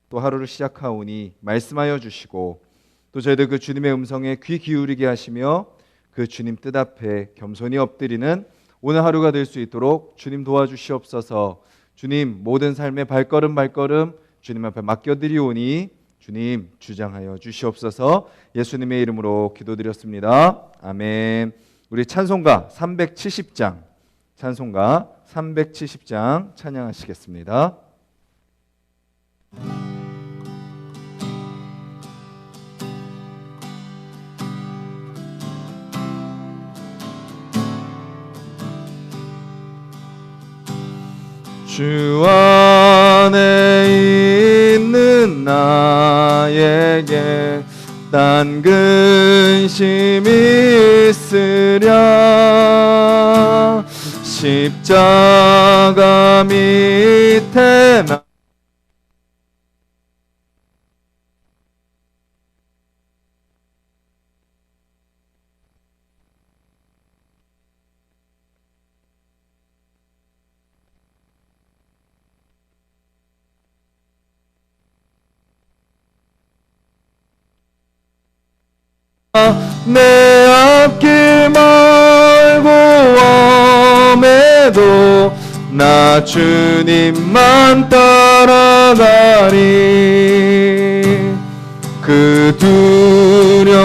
또 하루를 시작하오니 말씀하여 주시고 또 저희들 그 주님의 음성에 귀 기울이게 하시며 그 주님 뜻 앞에 겸손히 엎드리는 오늘 하루가 될 수 있도록 주님 도와주시옵소서. 주님 모든 삶의 발걸음 주님 앞에 맡겨드리오니 주님 주장하여 주시옵소서. 예수님의 이름으로 기도드렸습니다. 아멘. 우리 찬송가 370장 찬양하시겠습니다. 주 안에 있는 나에게 딴 근심이 있으랴. 십자가 밑에 내 앞길 말고 엄해도 나 주님만 따라가리. 그 두려움이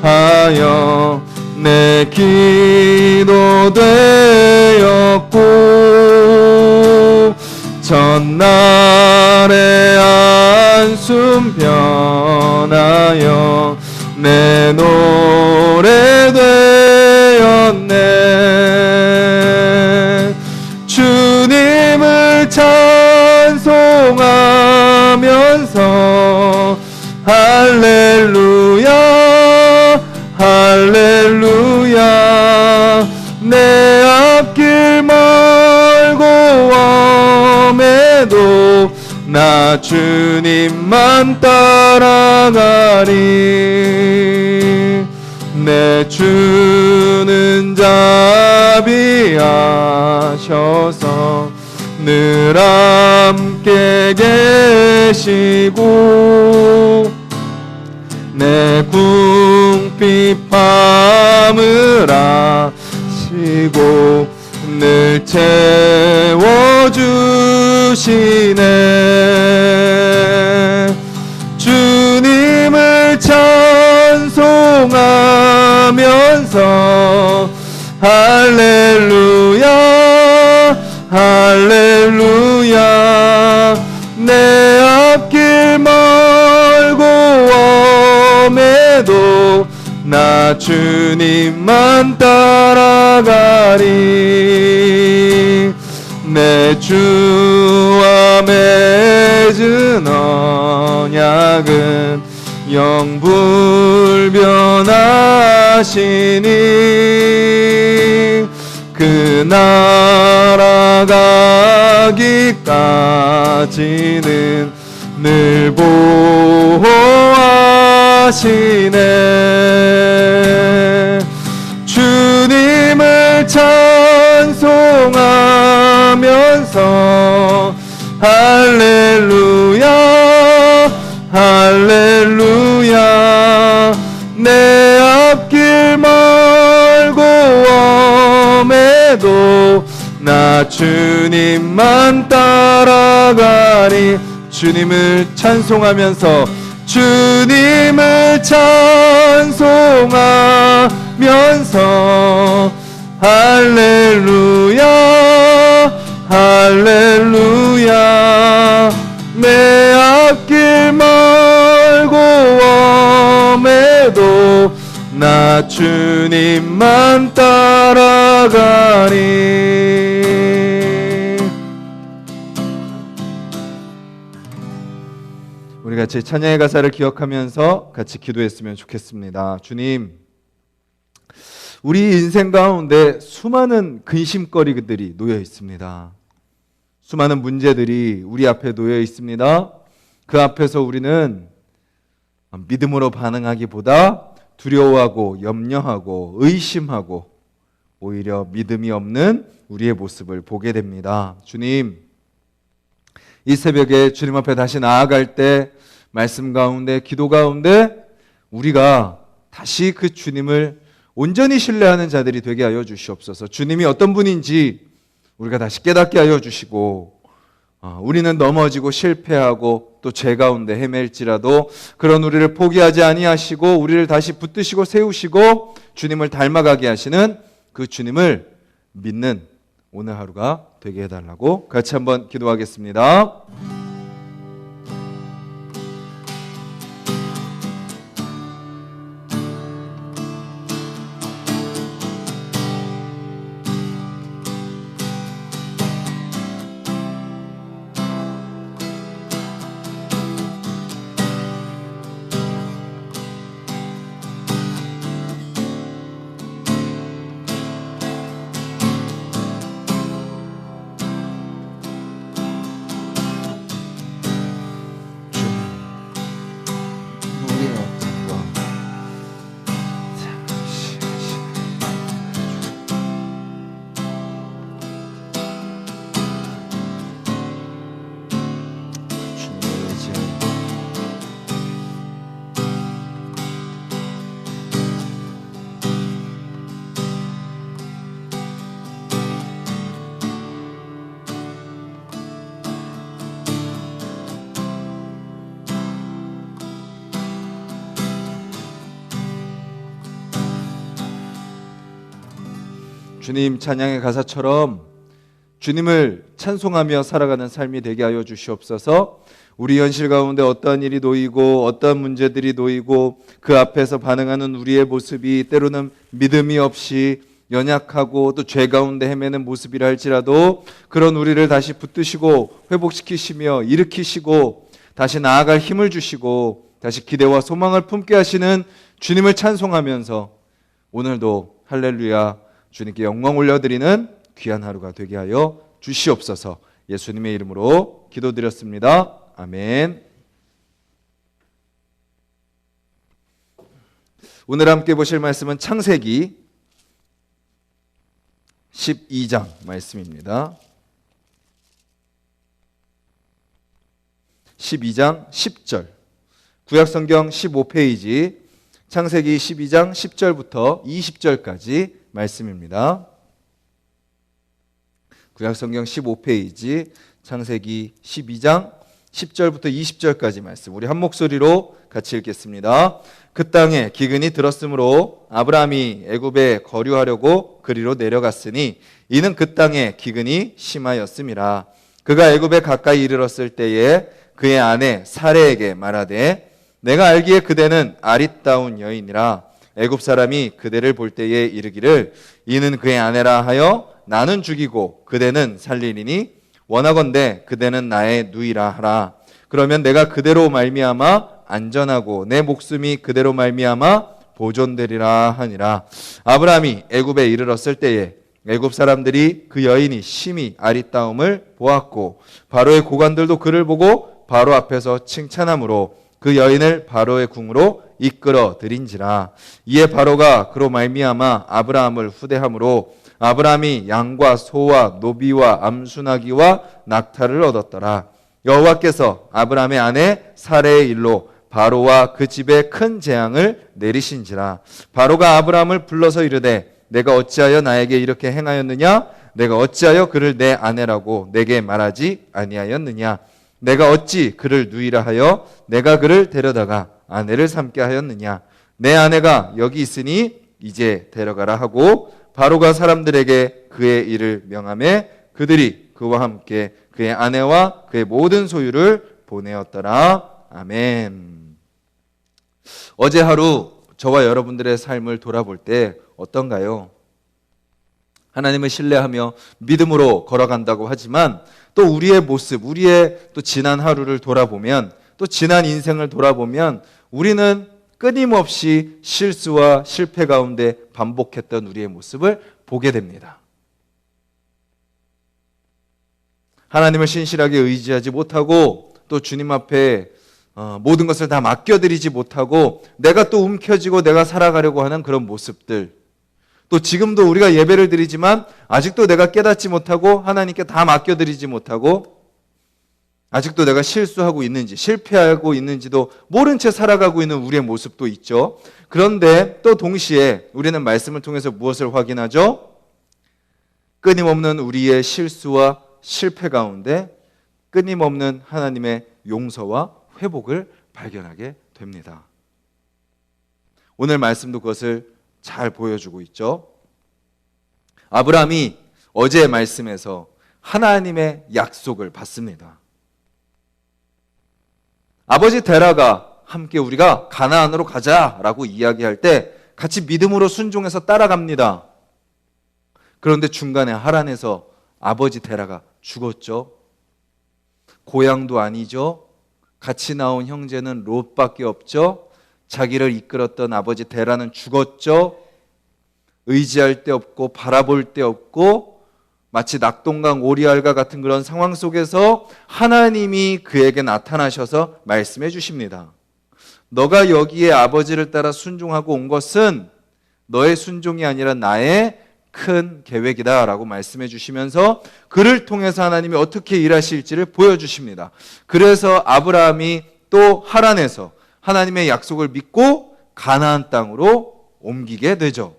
변하여 내 기도 되었고 전날의 한숨 변하여 내 노래 되었네. 주님을 찬송하면서 할렐루야 할렐루야. 내 앞길 멀고 엄해도 나 주님만 따라가리. 내 주는 자비하셔서 늘 함께 계시고 내 궁핍함을 아시고 늘 채워주시네. 주님을 찬송하면서 할렐루야 할렐루야. 내 앞길 멀고 엄해도 나 주님만 따라가리. 내 주와 맺은 언약은 영불변하시니 그 나라 가기까지는 늘 보호하시네. 주님을 찬송하면서 할렐루야 주님만 따라가니 주님을 찬송하면서 주님을 찬송하면서 할렐루야 할렐루야 내 앞길 멀고 험해도 나 주님만 따라가니. 우리 같이 찬양의 가사를 기억하면서 같이 기도했으면 좋겠습니다. 주님, 우리 인생 가운데 수많은 근심거리들이 놓여 있습니다. 수많은 문제들이 우리 앞에 놓여 있습니다. 그 앞에서 우리는 믿음으로 반응하기보다 두려워하고 염려하고 의심하고 오히려 믿음이 없는 우리의 모습을 보게 됩니다. 주님, 이 새벽에 주님 앞에 다시 나아갈 때 말씀 가운데, 기도 가운데 우리가 다시 그 주님을 온전히 신뢰하는 자들이 되게 하여 주시옵소서. 주님이 어떤 분인지 우리가 다시 깨닫게 하여 주시고, 우리는 넘어지고 실패하고 또 죄 가운데 헤맬지라도 그런 우리를 포기하지 아니하시고 우리를 다시 붙드시고 세우시고 주님을 닮아가게 하시는 그 주님을 믿는 오늘 하루가 되게 해달라고 같이 한번 기도하겠습니다. 주님 찬양의 가사처럼 주님을 찬송하며 살아가는 삶이 되게 하여 주시옵소서. 우리 현실 가운데 어떠한 일이 놓이고 어떠한 문제들이 놓이고 그 앞에서 반응하는 우리의 모습이 때로는 믿음이 없이 연약하고 또 죄 가운데 헤매는 모습이라 할지라도 그런 우리를 다시 붙드시고 회복시키시며 일으키시고 다시 나아갈 힘을 주시고 다시 기대와 소망을 품게 하시는 주님을 찬송하면서 오늘도 할렐루야 주님께 영광 올려드리는 귀한 하루가 되게 하여 주시옵소서. 예수님의 이름으로 기도드렸습니다. 아멘. 오늘 함께 보실 말씀은 창세기 12장 말씀입니다. 12장 10절, 구약성경 15페이지 창세기 12장 10절부터 20절까지 말씀입니다. 구약성경 15페이지 창세기 12장 10절부터 20절까지 말씀, 우리 한 목소리로 같이 읽겠습니다. 그 땅에 기근이 들었으므로 아브라함이 애굽에 거류하려고 그리로 내려갔으니 이는 그 땅에 기근이 심하였음이라. 그가 애굽에 가까이 이르렀을 때에 그의 아내 사레에게 말하되 내가 알기에 그대는 아리따운 여인이라. 애굽 사람이 그대를 볼 때에 이르기를 이는 그의 아내라 하여 나는 죽이고 그대는 살리리니 원하건대 그대는 나의 누이라 하라. 그러면 내가 그대로 말미암아 안전하고 내 목숨이 그대로 말미암아 보존되리라 하니라. 아브라함이 애굽에 이르렀을 때에 애굽 사람들이 그 여인이 심히 아리따움을 보았고 바로의 고관들도 그를 보고 바로 앞에서 칭찬하므로 그 여인을 바로의 궁으로 이끌어 들인지라. 이에 바로가 그로 말미암아 아브라함을 후대함으로 아브라함이 양과 소와 노비와 암수나기와 낙타를 얻었더라. 여호와께서 아브라함의 아내 사레의 일로 바로와 그 집에 큰 재앙을 내리신지라. 바로가 아브라함을 불러서 이르되 내가 어찌하여 나에게 이렇게 행하였느냐? 내가 어찌하여 그를 내 아내라고 내게 말하지 아니하였느냐? 내가 어찌 그를 누이라 하여 내가 그를 데려다가 아내를 삼게 하였느냐? 내 아내가 여기 있으니 이제 데려가라 하고 바로가 사람들에게 그의 일을 명하매 그들이 그와 함께 그의 아내와 그의 모든 소유를 보내었더라. 아멘. 어제 하루 저와 여러분들의 삶을 돌아볼 때 어떤가요? 하나님을 신뢰하며 믿음으로 걸어간다고 하지만 또 우리의 모습, 우리의 또 지난 하루를 돌아보면, 또 지난 인생을 돌아보면 우리는 끊임없이 실수와 실패 가운데 반복했던 우리의 모습을 보게 됩니다. 하나님을 신실하게 의지하지 못하고 또 주님 앞에 모든 것을 다 맡겨드리지 못하고 내가 또 움켜쥐고 내가 살아가려고 하는 그런 모습들, 또 지금도 우리가 예배를 드리지만 아직도 내가 깨닫지 못하고 하나님께 다 맡겨드리지 못하고 아직도 내가 실수하고 있는지 실패하고 있는지도 모른 채 살아가고 있는 우리의 모습도 있죠. 그런데 또 동시에 우리는 말씀을 통해서 무엇을 확인하죠? 끊임없는 우리의 실수와 실패 가운데 끊임없는 하나님의 용서와 회복을 발견하게 됩니다. 오늘 말씀도 그것을 잘 보여주고 있죠. 아브라함이 어제의 말씀에서 하나님의 약속을 받습니다. 아버지 데라가 함께 우리가 가나안으로 가자라고 이야기할 때 같이 믿음으로 순종해서 따라갑니다. 그런데 중간에 하란에서 아버지 데라가 죽었죠. 고향도 아니죠. 같이 나온 형제는 롯밖에 없죠. 자기를 이끌었던 아버지 데라는 죽었죠. 의지할 데 없고 바라볼 데 없고 마치 낙동강 오리알과 같은 그런 상황 속에서 하나님이 그에게 나타나셔서 말씀해 주십니다. 너가 여기에 아버지를 따라 순종하고 온 것은 너의 순종이 아니라 나의 큰 계획이다 라고 말씀해 주시면서 그를 통해서 하나님이 어떻게 일하실지를 보여주십니다. 그래서 아브라함이 또 하란에서 하나님의 약속을 믿고 가나안 땅으로 옮기게 되죠.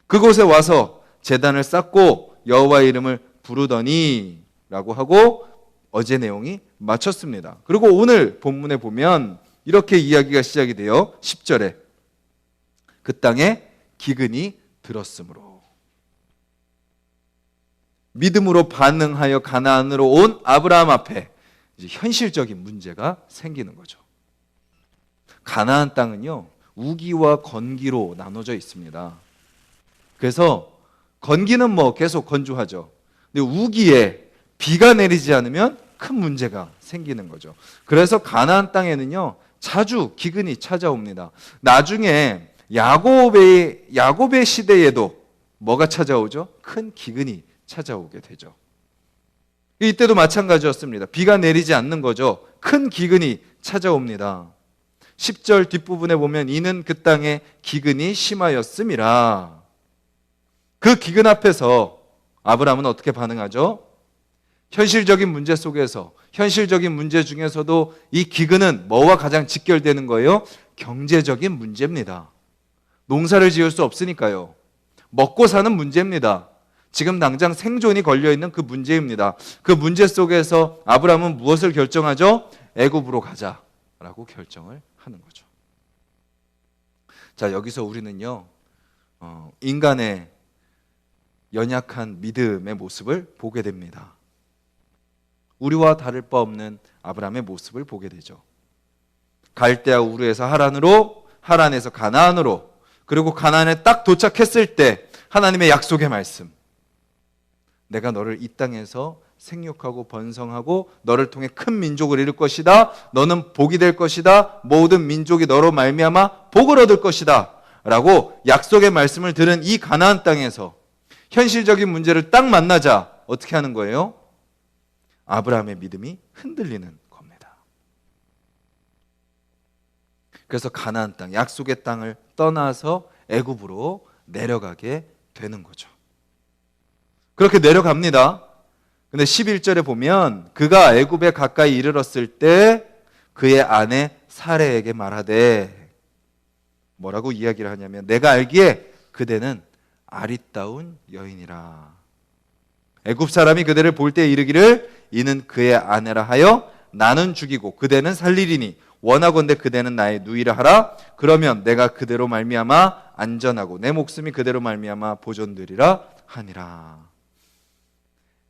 그곳에 와서 제단을 쌓고 여호와의 이름을 부르더니 라고 하고 어제 내용이 마쳤습니다. 그리고 오늘 본문에 보면 이렇게 이야기가 시작이 돼요. 10절에 그 땅에 기근이 들었으므로, 믿음으로 반응하여 가나안으로 온 아브라함 앞에 이제 현실적인 문제가 생기는 거죠. 가나안 땅은요, 우기와 건기로 나눠져 있습니다. 그래서 건기는 계속 건조하죠. 근데 우기에 비가 내리지 않으면 큰 문제가 생기는 거죠. 그래서 가나안 땅에는요, 자주 기근이 찾아옵니다. 나중에 야곱의 시대에도 뭐가 찾아오죠? 큰 기근이 찾아오게 되죠. 이때도 마찬가지였습니다. 비가 내리지 않는 거죠. 큰 기근이 찾아옵니다. 10절 뒷부분에 보면 이는 그 땅에 기근이 심하였음이라. 그 기근 앞에서 아브라함은 어떻게 반응하죠? 현실적인 문제 속에서, 현실적인 문제 중에서도 이 기근은 뭐와 가장 직결되는 거예요? 경제적인 문제입니다. 농사를 지을 수 없으니까요. 먹고 사는 문제입니다. 지금 당장 생존이 걸려있는 그 문제입니다. 그 문제 속에서 아브라함은 무엇을 결정하죠? 애굽으로 가자라고 결정을 하는 거죠. 자, 여기서 우리는요, 인간의 연약한 믿음의 모습을 보게 됩니다. 우리와 다를 바 없는 아브라함의 모습을 보게 되죠. 갈대아 우르에서 하란으로, 하란에서 가나안으로, 그리고 가나안에 딱 도착했을 때 하나님의 약속의 말씀, 내가 너를 이 땅에서 생육하고 번성하고 너를 통해 큰 민족을 이룰 것이다. 너는 복이 될 것이다. 모든 민족이 너로 말미암아 복을 얻을 것이다 라고 약속의 말씀을 들은 이 가나안 땅에서 현실적인 문제를 딱 만나자 어떻게 하는 거예요? 아브라함의 믿음이 흔들리는 겁니다. 그래서 가나안 땅, 약속의 땅을 떠나서 애굽으로 내려가게 되는 거죠. 그렇게 내려갑니다. 근데 11절에 보면 그가 애굽에 가까이 이르렀을 때 그의 아내 사레에게 말하되, 뭐라고 이야기를 하냐면 내가 알기에 그대는 아리따운 여인이라. 애굽 사람이 그대를 볼 때 이르기를 이는 그의 아내라 하여 나는 죽이고 그대는 살리리니 원하건대 그대는 나의 누이라 하라. 그러면 내가 그대로 말미암아 안전하고 내 목숨이 그대로 말미암아 보존되리라 하니라.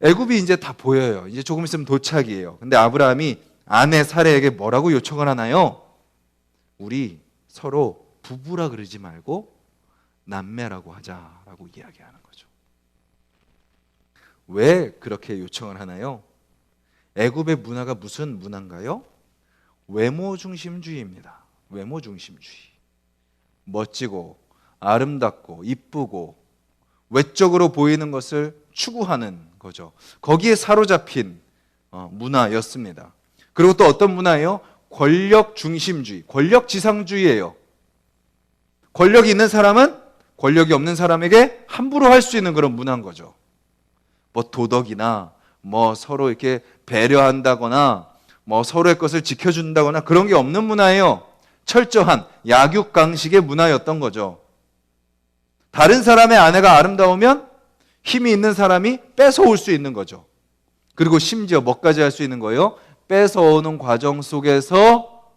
애굽이 이제 다 보여요. 이제 조금 있으면 도착이에요. 근데 아브라함이 아내 사레에게 뭐라고 요청을 하나요? 우리 서로 부부라 그러지 말고 남매라고 하자라고 이야기하는 거죠. 왜 그렇게 요청을 하나요? 애굽의 문화가 무슨 문화인가요? 외모 중심주의입니다. 외모 중심주의. 멋지고 아름답고 이쁘고 외적으로 보이는 것을 추구하는 거죠. 거기에 사로잡힌 문화였습니다. 그리고 또 어떤 문화예요? 권력 중심주의, 권력 지상주의예요. 권력이 있는 사람은 권력이 없는 사람에게 함부로 할 수 있는 그런 문화인 거죠. 뭐 도덕이나 뭐 서로 이렇게 배려한다거나 뭐 서로의 것을 지켜준다거나 그런 게 없는 문화예요. 철저한 약육강식의 문화였던 거죠. 다른 사람의 아내가 아름다우면 힘이 있는 사람이 뺏어올 수 있는 거죠. 그리고 심지어 뭐까지 할 수 있는 거예요? 뺏어오는 과정 속에서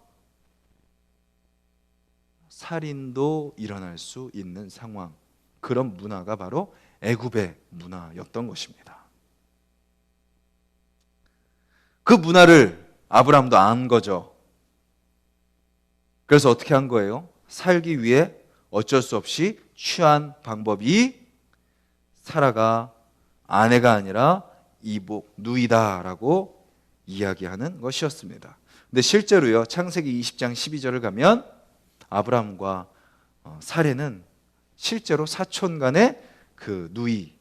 살인도 일어날 수 있는 상황. 그런 문화가 바로 애굽의 문화였던 것입니다. 그 문화를 아브라함도 안 거죠. 그래서 어떻게 한 거예요? 살기 위해 어쩔 수 없이 취한 방법이 사라가 아내가 아니라 이복, 누이다라고 이야기하는 것이었습니다. 근데 실제로요, 창세기 20장 12절을 가면 아브라함과 사레는 실제로 사촌 간의 그 누이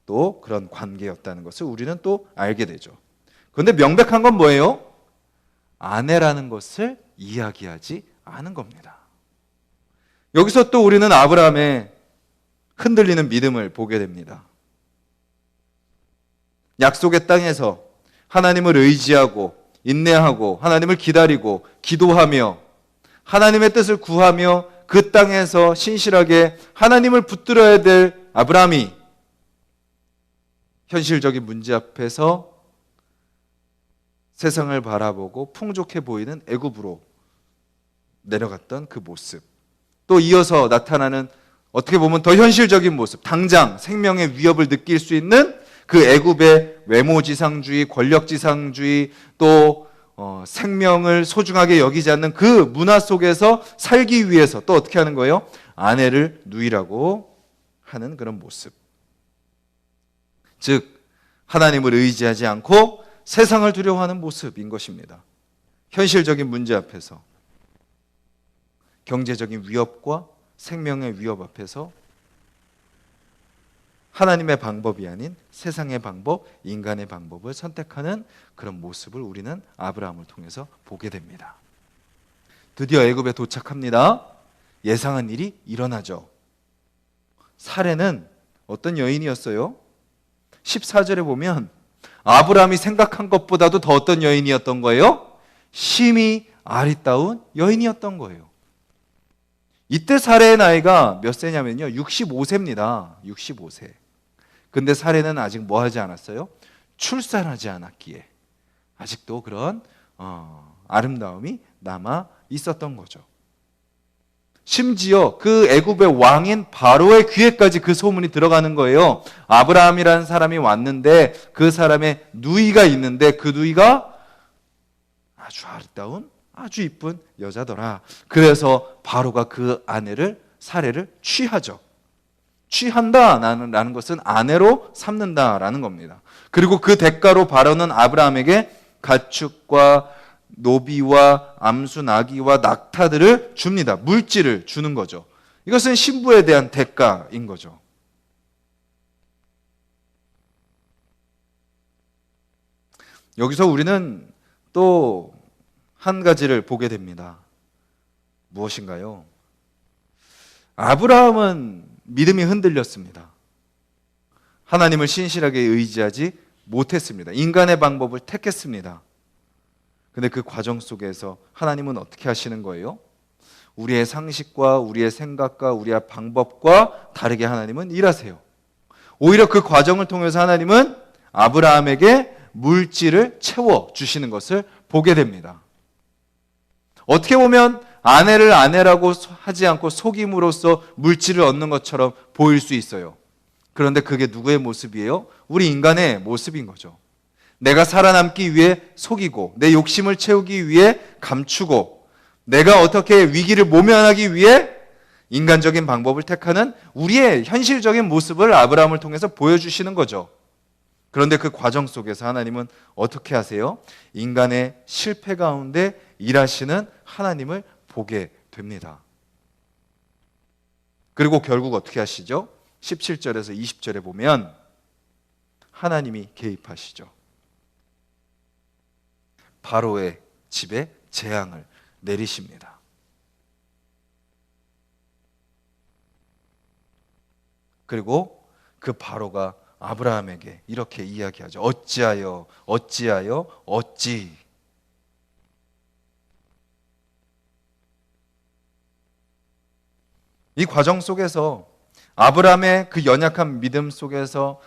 또 그런 관계였다는 것을 우리는 또 알게 되죠. 그런데 명백한 건 뭐예요? 아내라는 것을 이야기하지 않은 겁니다. 여기서 또 우리는 아브라함의 흔들리는 믿음을 보게 됩니다. 약속의 땅에서 하나님을 의지하고 인내하고 하나님을 기다리고 기도하며 하나님의 뜻을 구하며 그 땅에서 신실하게 하나님을 붙들어야 될 아브라함이 현실적인 문제 앞에서 세상을 바라보고 풍족해 보이는 애굽으로 내려갔던 그 모습, 또 이어서 나타나는 어떻게 보면 더 현실적인 모습, 당장 생명의 위협을 느낄 수 있는 그 애굽의 외모지상주의, 권력지상주의, 또 생명을 소중하게 여기지 않는 그 문화 속에서 살기 위해서 또 어떻게 하는 거예요? 아내를 누이라고 하는 그런 모습. 즉 하나님을 의지하지 않고 세상을 두려워하는 모습인 것입니다. 현실적인 문제 앞에서, 경제적인 위협과 생명의 위협 앞에서 하나님의 방법이 아닌 세상의 방법, 인간의 방법을 선택하는 그런 모습을 우리는 아브라함을 통해서 보게 됩니다. 드디어 애굽에 도착합니다. 예상한 일이 일어나죠. 사레는 어떤 여인이었어요? 14절에 보면 아브라함이 생각한 것보다도 더 어떤 여인이었던 거예요? 심히 아리따운 여인이었던 거예요. 이때 사레의 나이가 몇 세냐면요, 65세입니다. 65세. 근데 사레는 아직 뭐 하지 않았어요? 출산하지 않았기에 아직도 그런 아름다움이 남아 있었던 거죠. 심지어 그 애굽의 왕인 바로의 귀에까지 그 소문이 들어가는 거예요. 아브라함이라는 사람이 왔는데 그 사람의 누이가 있는데 그 누이가 아주 아름다운 아주 이쁜 여자더라. 그래서 바로가 그 아내를, 사레를 취하죠. 취한다라는 것은 아내로 삼는다라는 겁니다. 그리고 그 대가로 바로는 아브라함에게 가축과 노비와 암수 나귀와 낙타들을 줍니다. 물질을 주는 거죠. 이것은 신부에 대한 대가인 거죠. 여기서 우리는 또 한 가지를 보게 됩니다. 무엇인가요? 아브라함은 믿음이 흔들렸습니다. 하나님을 신실하게 의지하지 못했습니다. 인간의 방법을 택했습니다. 근데 그 과정 속에서 하나님은 어떻게 하시는 거예요? 우리의 상식과 우리의 생각과 우리의 방법과 다르게 하나님은 일하세요. 오히려 그 과정을 통해서 하나님은 아브라함에게 물질을 채워 주시는 것을 보게 됩니다. 어떻게 보면 아내를 아내라고 하지 않고 속임으로써 물질을 얻는 것처럼 보일 수 있어요. 그런데 그게 누구의 모습이에요? 우리 인간의 모습인 거죠. 내가 살아남기 위해 속이고 내 욕심을 채우기 위해 감추고 내가 어떻게 위기를 모면하기 위해 인간적인 방법을 택하는 우리의 현실적인 모습을 아브라함을 통해서 보여주시는 거죠. 그런데 그 과정 속에서 하나님은 어떻게 하세요? 인간의 실패 가운데 일하시는 하나님을 보게 됩니다. 그리고 결국 어떻게 하시죠? 17절에서 20절에 보면 하나님이 개입하시죠. 바로의 집에 재앙을 내리십니다. 그리고 그 바로가 아브라함에게 이렇게 이야기하죠. 어찌하여 어찌. 이 과정 속에서 아브라함의 그 연약한 믿음 속에서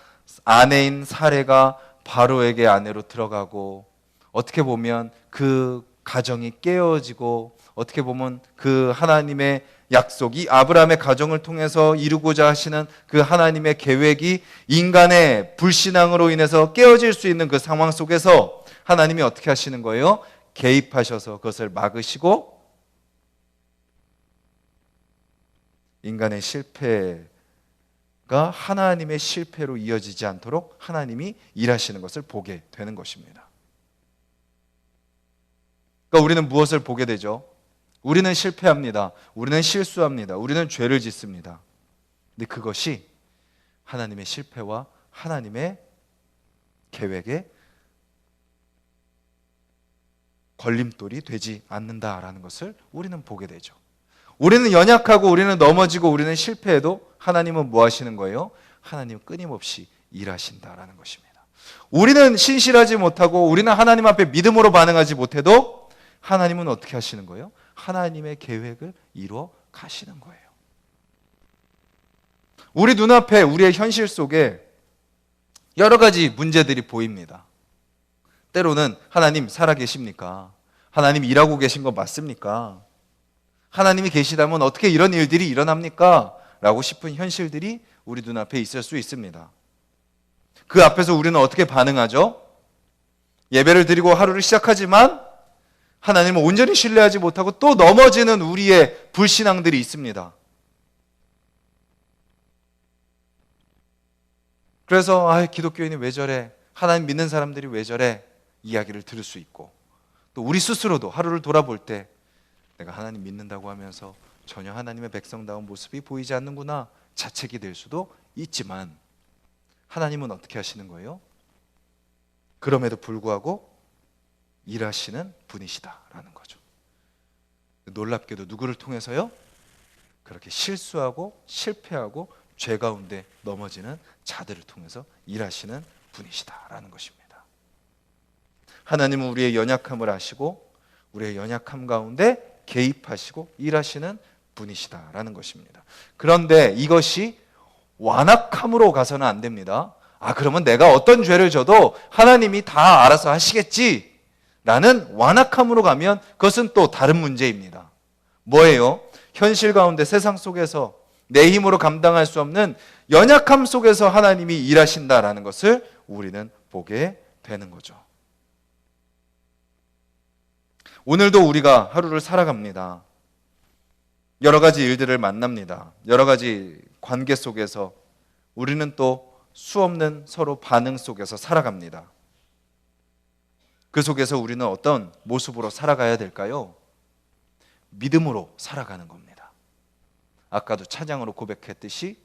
아내인 사레가 바로에게 아내로 들어가고 어떻게 보면 그 가정이 깨어지고 어떻게 보면 그 하나님의 약속이 아브라함의 가정을 통해서 이루고자 하시는 그 하나님의 계획이 인간의 불신앙으로 인해서 깨어질 수 있는 그 상황 속에서 하나님이 어떻게 하시는 거예요? 개입하셔서 그것을 막으시고 인간의 실패가 하나님의 실패로 이어지지 않도록 하나님이 일하시는 것을 보게 되는 것입니다. 그러니까 우리는 무엇을 보게 되죠? 우리는 실패합니다. 우리는 실수합니다. 우리는 죄를 짓습니다. 근데 그것이 하나님의 실패와 하나님의 계획에 걸림돌이 되지 않는다라는 것을 우리는 보게 되죠. 우리는 연약하고 우리는 넘어지고 우리는 실패해도 하나님은 뭐 하시는 거예요? 하나님은 끊임없이 일하신다라는 것입니다. 우리는 신실하지 못하고 우리는 하나님 앞에 믿음으로 반응하지 못해도 하나님은 어떻게 하시는 거예요? 하나님의 계획을 이루어 가시는 거예요. 우리 눈앞에 우리의 현실 속에 여러 가지 문제들이 보입니다. 때로는 하나님 살아계십니까? 하나님 일하고 계신 거 맞습니까? 하나님이 계시다면 어떻게 이런 일들이 일어납니까? 라고 싶은 현실들이 우리 눈앞에 있을 수 있습니다. 그 앞에서 우리는 어떻게 반응하죠? 예배를 드리고 하루를 시작하지만 하나님을 온전히 신뢰하지 못하고 또 넘어지는 우리의 불신앙들이 있습니다. 그래서 기독교인이 왜 저래? 하나님 믿는 사람들이 왜 저래? 이야기를 들을 수 있고 또 우리 스스로도 하루를 돌아볼 때 내가 하나님 믿는다고 하면서 전혀 하나님의 백성다운 모습이 보이지 않는구나 자책이 될 수도 있지만 하나님은 어떻게 하시는 거예요? 그럼에도 불구하고 일하시는 분이시다라는 거죠. 놀랍게도 누구를 통해서요? 그렇게 실수하고 실패하고 죄 가운데 넘어지는 자들을 통해서 일하시는 분이시다라는 것입니다. 하나님은 우리의 연약함을 아시고 우리의 연약함 가운데 개입하시고 일하시는 분이시다라는 것입니다. 그런데 이것이 완악함으로 가서는 안 됩니다. 그러면 내가 어떤 죄를 져도 하나님이 다 알아서 하시겠지 라는 완악함으로 가면 그것은 또 다른 문제입니다. 뭐예요? 현실 가운데 세상 속에서 내 힘으로 감당할 수 없는 연약함 속에서 하나님이 일하신다라는 것을 우리는 보게 되는 거죠. 오늘도 우리가 하루를 살아갑니다. 여러 가지 일들을 만납니다. 여러 가지 관계 속에서 우리는 또 수없는 서로 반응 속에서 살아갑니다. 그 속에서 우리는 어떤 모습으로 살아가야 될까요? 믿음으로 살아가는 겁니다. 아까도 찬양으로 고백했듯이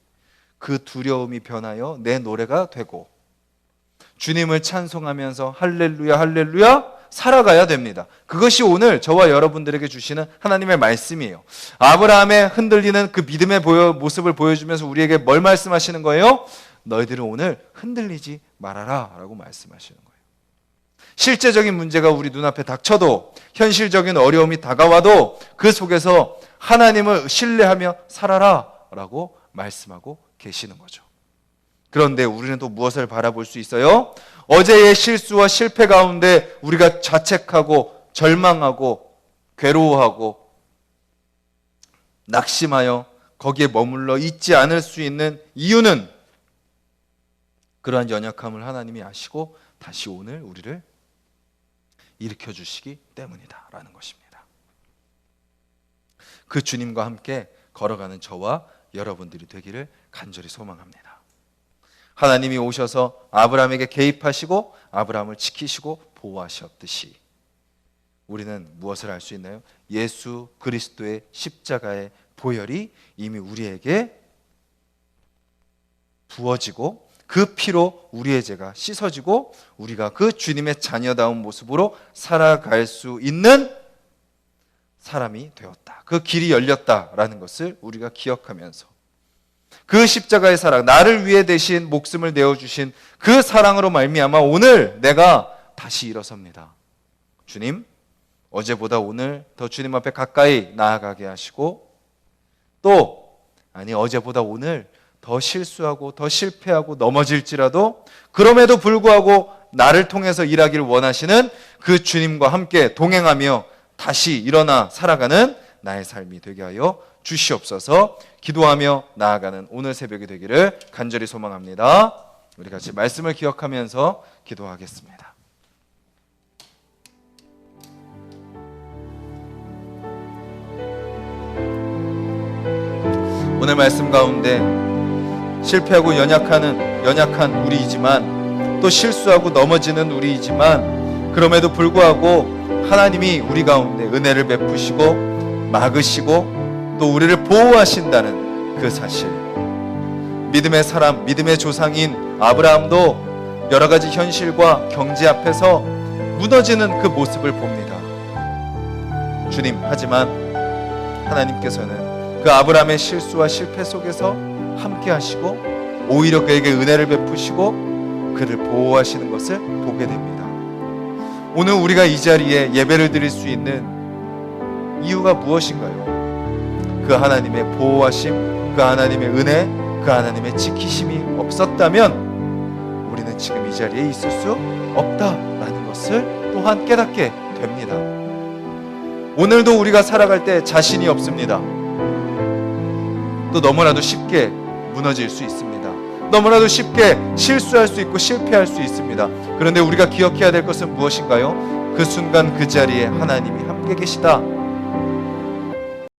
그 두려움이 변하여 내 노래가 되고 주님을 찬송하면서 할렐루야 할렐루야 살아가야 됩니다. 그것이 오늘 저와 여러분들에게 주시는 하나님의 말씀이에요. 아브라함의 흔들리는 그 믿음의 모습을 보여주면서 우리에게 뭘 말씀하시는 거예요? 너희들은 오늘 흔들리지 말아라 라고 말씀하시는 거예요. 실제적인 문제가 우리 눈앞에 닥쳐도 현실적인 어려움이 다가와도 그 속에서 하나님을 신뢰하며 살아라 라고 말씀하고 계시는 거죠. 그런데 우리는 또 무엇을 바라볼 수 있어요? 어제의 실수와 실패 가운데 우리가 자책하고 절망하고 괴로워하고 낙심하여 거기에 머물러 있지 않을 수 있는 이유는 그러한 연약함을 하나님이 아시고 다시 오늘 우리를 일으켜 주시기 때문이다 라는 것입니다. 그 주님과 함께 걸어가는 저와 여러분들이 되기를 간절히 소망합니다. 하나님이 오셔서 아브라함에게 개입하시고 아브라함을 지키시고 보호하셨듯이 우리는 무엇을 알 수 있나요? 예수 그리스도의 십자가의 보혈이 이미 우리에게 부어지고 그 피로 우리의 죄가 씻어지고 우리가 그 주님의 자녀다운 모습으로 살아갈 수 있는 사람이 되었다. 그 길이 열렸다라는 것을 우리가 기억하면서 그 십자가의 사랑, 나를 위해 대신 목숨을 내어주신 그 사랑으로 말미암아 오늘 내가 다시 일어섭니다. 주님, 어제보다 오늘 더 주님 앞에 가까이 나아가게 하시고 또 어제보다 오늘 더 실수하고 더 실패하고 넘어질지라도 그럼에도 불구하고 나를 통해서 일하기를 원하시는 그 주님과 함께 동행하며 다시 일어나 살아가는 나의 삶이 되게 하여 주시옵소서. 기도하며 나아가는 오늘 새벽이 되기를 간절히 소망합니다. 우리 같이 말씀을 기억하면서 기도하겠습니다. 오늘 말씀 가운데 실패하고 연약한 우리이지만 또 실수하고 넘어지는 우리이지만 그럼에도 불구하고 하나님이 우리 가운데 은혜를 베푸시고 막으시고 또 우리를 보호하신다는 그 사실, 믿음의 사람, 믿음의 조상인 아브라함도 여러 가지 현실과 경제 앞에서 무너지는 그 모습을 봅니다. 주님, 하지만 하나님께서는 그 아브라함의 실수와 실패 속에서 함께 하시고 오히려 그에게 은혜를 베푸시고 그를 보호하시는 것을 보게 됩니다. 오늘 우리가 이 자리에 예배를 드릴 수 있는 이유가 무엇인가요? 그 하나님의 보호하심, 그 하나님의 은혜, 그 하나님의 지키심이 없었다면 우리는 지금 이 자리에 있을 수 없다라는 것을 또한 깨닫게 됩니다. 오늘도 우리가 살아갈 때 자신이 없습니다. 또 너무나도 쉽게 무너질 수 있습니다. 너무나도 쉽게 실수할 수 있고 실패할 수 있습니다. 그런데 우리가 기억해야 될 것은 무엇인가요? 그 순간 그 자리에 하나님이 함께 계시다